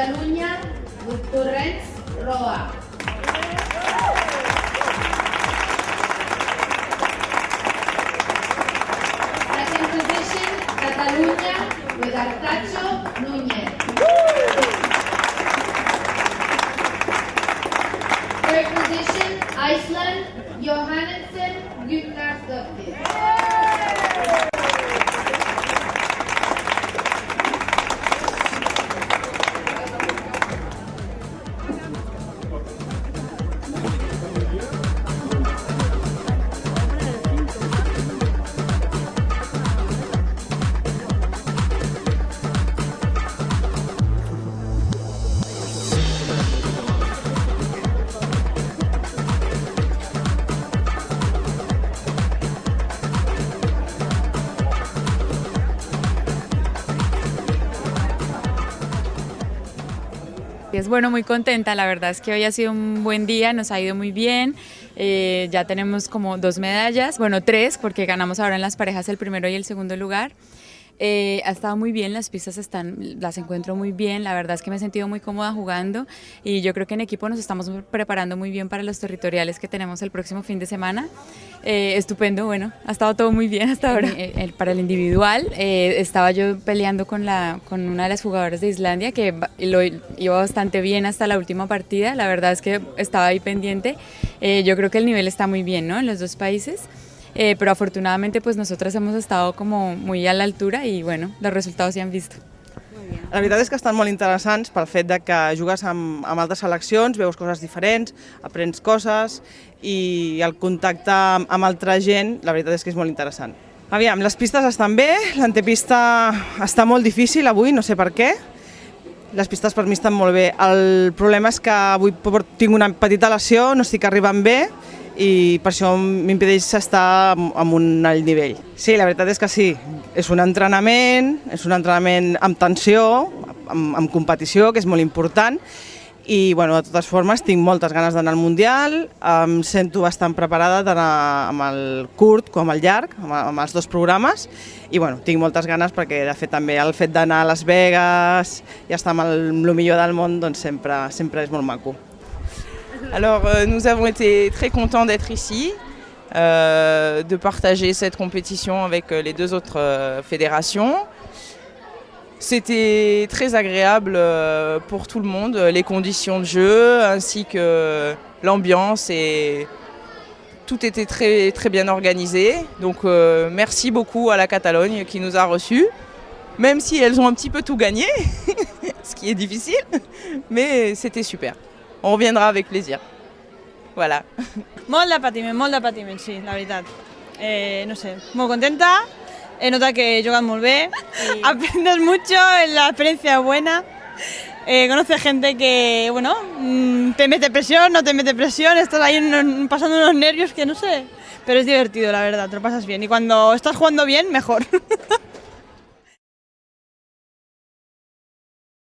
Catalunya, Torrents Roa. Second position, Catalunya, with Artacho Núñez. Third position, Iceland, Johannesson Gunnarsdóttir. Bueno, muy contenta, la verdad es que hoy ha sido un buen día, nos ha ido muy bien, ya tenemos como 2 medallas, bueno 3 porque ganamos ahora en las parejas el primero y el segundo lugar. Ha estado muy bien, las pistas las encuentro muy bien, la verdad es que me he sentido muy cómoda jugando y yo creo que en equipo nos estamos preparando muy bien para los territoriales que tenemos el próximo fin de semana. Estupendo, bueno, ha estado todo muy bien hasta ahora. Para el individual estaba yo peleando con una de las jugadoras de Islandia que iba bastante bien hasta la última partida, la verdad es que estaba ahí pendiente. Yo creo que el nivel está muy bien, ¿no?, en los dos países. Pero afortunadamente pues nosotras hemos estado como muy a la altura i bueno, los resultados s'hi han vist. La veritat és que estan molt interessants pel fet de que jugues amb altres seleccions, veus coses diferents, aprens coses i el contacte amb altra gent, la veritat és que és molt interessant. Aviam, les pistes estan bé, l'antepista està molt difícil avui, no sé per què. Les pistes per mi estan molt bé. El problema és que avui tinc una petita lesió, no estic arribant bé, i per això m'impedeix estar en un alt nivell. Sí, la veritat és que sí, és un entrenament amb tensió, amb competició, que és molt important, i bueno, de totes formes tinc moltes ganes d'anar al Mundial, em sento bastant preparada d'anar amb el curt com el llarg, amb els 2 programes, i bueno, tinc moltes ganes perquè de fet també el fet d'anar a Las Vegas i estar amb el millor del món doncs sempre és molt maco. Alors nous avons été très contents d'être ici, de partager cette compétition avec les 2 autres fédérations. C'était très agréable pour tout le monde, les conditions de jeu ainsi que l'ambiance, et tout était très, très bien organisé. Donc merci beaucoup à la Catalogne qui nous a reçus, même si elles ont un petit peu tout gagné, ce qui est difficile, mais c'était super. On reviendra avec plaisir. Voilà. Molt de patiment, sí, la veritat. No sé, molt contenta, he notat que he jugat molt bé, aprendes mucho, la experiencia es buena, conoces gente que, bueno, te mete presión, no te mete presión, estás ahí pasando unos nervios que no sé, pero es divertido, la verdad, te lo pasas bien, y cuando estás jugando bien, mejor.